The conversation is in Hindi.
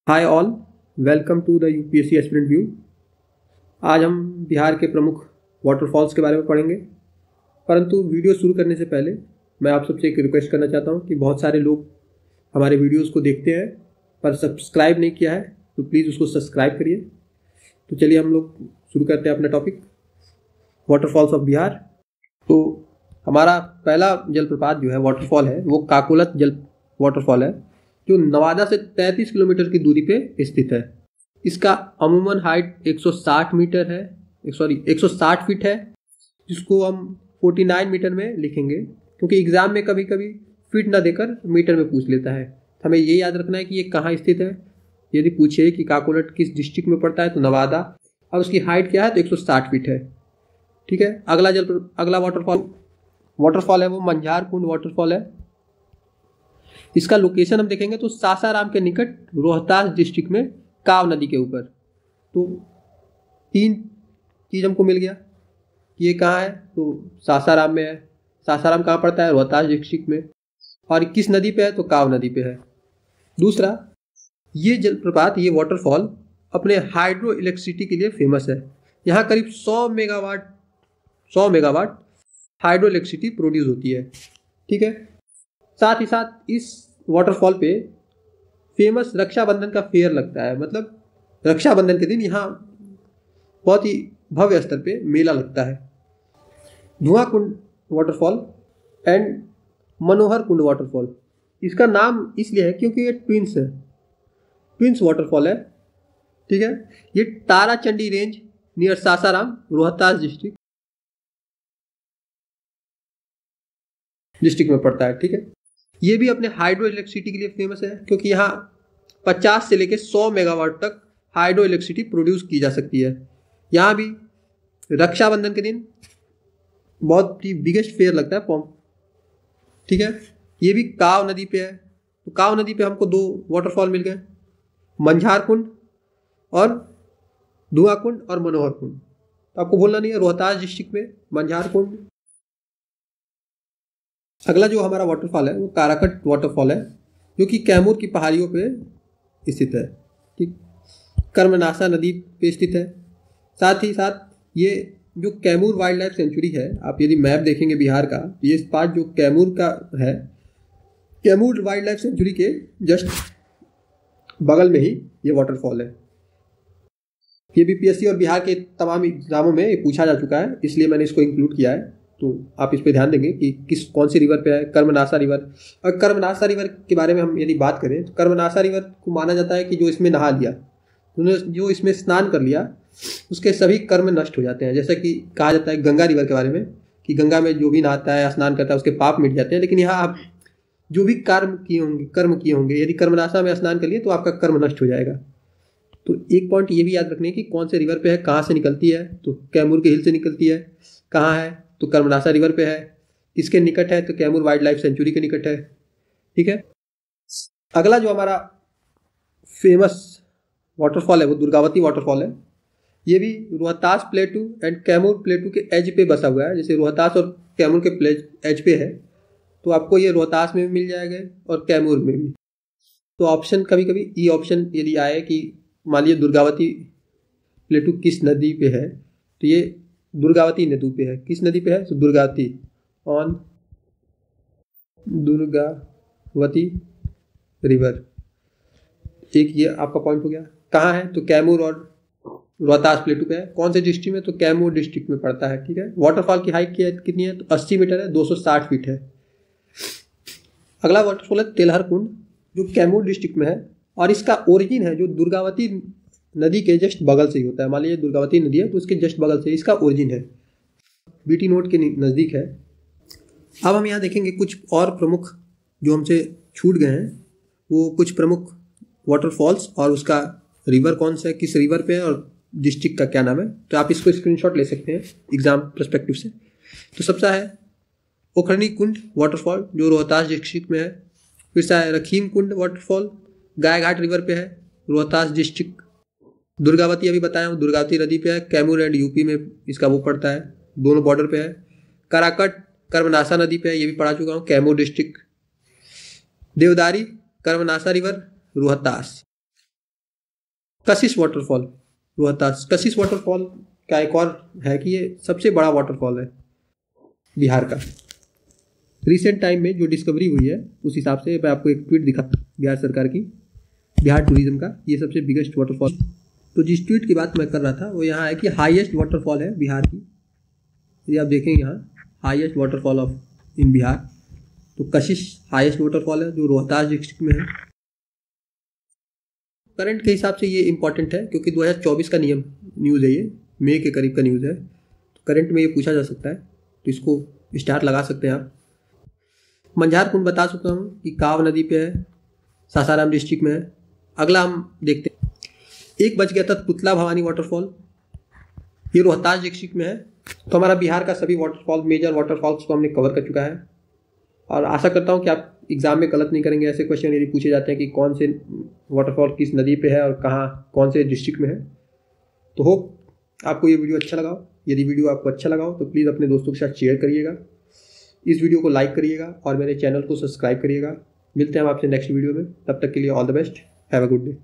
Hi all, welcome to the UPSC aspirant view. आज हम बिहार के प्रमुख वाटरफॉल्स के बारे में पढ़ेंगे। परंतु वीडियो शुरू करने से पहले मैं आप सबसे एक रिक्वेस्ट करना चाहता हूं कि बहुत सारे लोग हमारे वीडियोस को देखते हैं पर सब्सक्राइब नहीं किया है, तो प्लीज़ उसको सब्सक्राइब करिए। तो चलिए हम लोग शुरू करते हैं अपना टॉपिक, वाटरफॉल्स ऑफ बिहार। तो हमारा पहला जलप्रपात जो है वाटरफॉल है वो काकोलत जल वाटरफॉल है, जो नवादा से 33 किलोमीटर की दूरी पे स्थित है। इसका अमूमन हाइट 160 मीटर है, 160 फीट है, जिसको हम 49 मीटर में लिखेंगे, क्योंकि एग्जाम में कभी कभी फीट ना देकर मीटर में पूछ लेता है। हमें ये याद रखना है कि ये कहाँ स्थित है। यदि पूछे कि काकोलट किस डिस्ट्रिक्ट में पड़ता है तो नवादा, और उसकी हाइट क्या है तो 160 फीट है। ठीक है। अगला वाटरफॉल है वो मंझार कुंड वाटरफॉल है। इसका लोकेशन हम देखेंगे तो सासाराम के निकट रोहतास डिस्ट्रिक्ट में काव नदी के ऊपर। तो तीन चीज़ हमको मिल गया कि ये कहाँ है, तो सासाराम में है। सासाराम कहाँ पड़ता है? रोहतास डिस्ट्रिक्ट में। और किस नदी पे है? तो काव नदी पे है। दूसरा, ये जलप्रपात, ये वाटरफॉल अपने हाइड्रो इलेक्ट्रिसिटी के लिए फेमस है। यहाँ करीब 100 मेगावाट हाइड्रो इलेक्ट्रिसिटी प्रोड्यूस होती है। ठीक है। साथ ही साथ इस वाटरफॉल पे फेमस रक्षाबंधन का फेयर लगता है। मतलब रक्षाबंधन के दिन यहाँ बहुत ही भव्य स्तर पे मेला लगता है। Dhuan Kund waterfall and Manohar Kund waterfall, इसका नाम इसलिए है क्योंकि ये ट्विंस वाटरफॉल है। ठीक है। ये Tarachandi range near Sasaram, Rohtas district में पड़ता है। ठीक है। ये भी अपने हाइड्रो इलेक्ट्रिसिटी के लिए फेमस है, क्योंकि यहाँ 50 से लेकर 100 मेगावाट तक हाइड्रो इलेक्ट्रिसिटी प्रोड्यूस की जा सकती है। यहाँ भी रक्षाबंधन के दिन बहुत ही बिगेस्ट फेयर लगता है पंप। ठीक है। ये भी काव नदी पे है। तो काव नदी पे हमको 2 वाटरफॉल मिल गए, मंझार कुंड और धुआं कुंड और मनोहर कुंड। तो आपको बोलना नहीं है, रोहतास डिस्ट्रिक्ट में मंझार कुंड। अगला जो हमारा वाटरफॉल है वो काराकट वाटरफॉल है, जो कि कैमूर की पहाड़ियों पे स्थित है। ठीक। कर्मनाशा नदी पे स्थित है। साथ ही साथ ये जो कैमूर वाइल्ड लाइफ सेंचुरी है, आप यदि मैप देखेंगे बिहार का, ये पार्ट जो कैमूर का है, कैमूर वाइल्ड लाइफ सेंचुरी के जस्ट बगल में ही ये वाटरफॉल है। ये बीपीएससी और बिहार के तमाम एग्जामों में ये पूछा जा चुका है, इसलिए मैंने इसको इंक्लूड किया है। तो आप इस पे ध्यान देंगे कि कौन सी रिवर पे है। कर्मनाशा रिवर। और कर्मनाशा रिवर के बारे में हम यदि बात करें तो कर्मनाशा रिवर को माना जाता है कि जो इसमें नहा लिया, जो इसमें स्नान कर लिया, उसके सभी कर्म नष्ट हो जाते हैं। जैसा कि कहा जाता है गंगा रिवर के बारे में कि गंगा में जो भी नहाता है या स्नान करता है उसके पाप मिट जाते हैं। लेकिन यहाँ आप जो भी कर्म किए होंगे, यदि कर्मनाशा में स्नान कर लिए तो आपका कर्म नष्ट हो जाएगा। तो एक पॉइंट ये भी याद रखने की कौन से रिवर पे है, कहाँ से निकलती है, तो कैमूर के हिल से निकलती है। कहाँ है? तो कर्मनाशा रिवर पे है। किसके निकट है? तो कैमूर वाइल्ड लाइफ सेंचुरी के निकट है। ठीक है। अगला जो हमारा फेमस वाटरफॉल है वो दुर्गावती वाटरफॉल है। ये भी रोहतास प्लेटू एंड कैमूर प्लेटू के एज पे बसा हुआ है। जैसे रोहतास और कैमूर के एज पे है, तो आपको ये रोहतास में भी मिल जाएगा और कैमूर में भी। तो ऑप्शन कभी कभी ई ऑप्शन यदि आए कि मान लीजिए दुर्गावती प्लेटू किस नदी पे है, तो ये दुर्गावती नदी पे है। किस नदी पे है? तो दुर्गावती ऑन दुर्गावती रिवर। एक ये आपका पॉइंट हो गया। कहाँ है? तो कैमूर और रोहतास प्लेटू पे है। कौन से डिस्ट्रिक्ट में? तो कैमूर डिस्ट्रिक्ट में पड़ता है। ठीक है। वाटरफॉल की हाइट कितनी है? तो 80 मीटर है, 260 फीट है। अगला वाटरफॉल है तेलहर कुंड, जो कैमूर डिस्ट्रिक्ट में है, और इसका ओरिजिन है जो दुर्गावती नदी के जस्ट बगल से ही होता है। मान लीजिए दुर्गावती नदी है तो उसके जस्ट बगल से इसका ओरिजिन है, बीटी नोट के नज़दीक है। अब हम यहाँ देखेंगे कुछ और प्रमुख जो हमसे छूट गए हैं, वो कुछ प्रमुख वाटरफॉल्स और उसका रिवर कौन सा है, किस रिवर पे है और डिस्ट्रिक्ट का क्या नाम है। तो आप इसको स्क्रीनशॉट ले सकते हैं एग्जाम पर्सपेक्टिव से। तो सबसे है पोखरनी कुंड वाटरफॉल, जो रोहतास डिस्ट्रिक्ट में है। फिर से है रखीम कुंड वाटरफॉल, गायघाट रिवर पे है, रोहतास डिस्ट्रिक्ट। दुर्गावती अभी बताया हूँ, दुर्गावती नदी पे है, कैमूर एंड यूपी में इसका वो पड़ता है, दोनों बॉर्डर पे है। कराकट कर्मनाशा नदी पे है, ये भी पढ़ा चुका हूँ, कैमूर डिस्ट्रिक्ट। देवदारी कर्मनाशा रिवर, रोहतास। कशिश वाटरफॉल रोहतास। कशिश वाटरफॉल का एक और है कि ये सबसे बड़ा वाटरफॉल है बिहार का। रिसेंट टाइम में जो डिस्कवरी हुई है उस हिसाब से मैं आपको एक ट्वीट दिखा बिहार सरकार की, बिहार टूरिज्म का, ये सबसे बिगेस्ट वाटरफॉल। तो जिस ट्वीट की बात मैं कर रहा था वो यहाँ है कि हाईएस्ट वाटरफॉल है बिहार की। यदि आप देखें यहाँ हाईएस्ट वाटरफॉल ऑफ इन बिहार, तो कशिश हाईएस्ट वाटरफॉल है जो रोहतास डिस्ट्रिक्ट में है। करंट के हिसाब से ये इंपॉर्टेंट है क्योंकि 2024 का नियम न्यूज़ है, ये मई के करीब का न्यूज़ है, तो करंट में ये पूछा जा सकता है, तो इसको स्टार लगा सकते हैं आप। मंझार कुंड बता सकता हूँ कि काव नदी पे है, सासाराम डिस्ट्रिक्ट में है। अगला हम देखते हैं, एक बच गया था पुतला भवानी वाटरफॉल, ये रोहतास डिस्ट्रिक्ट में है। तो हमारा बिहार का सभी वाटरफॉल, मेजर वाटरफॉल्स को हमने कवर कर चुका है और आशा करता हूँ कि आप एग्जाम में गलत नहीं करेंगे। ऐसे क्वेश्चन यदि पूछे जाते हैं कि कौन से वाटरफॉल किस नदी पे है और कहाँ कौन से डिस्ट्रिक्ट में है। तो होप आपको ये वीडियो अच्छा लगा हो। यदि वीडियो आपको अच्छा लगा हो तो प्लीज़ अपने दोस्तों के साथ शेयर करिएगा, इस वीडियो को लाइक करिएगा और मेरे चैनल को सब्सक्राइब करिएगा। मिलते हैं हम आपसे नेक्स्ट वीडियो में, तब तक के लिए all the best, have a good day.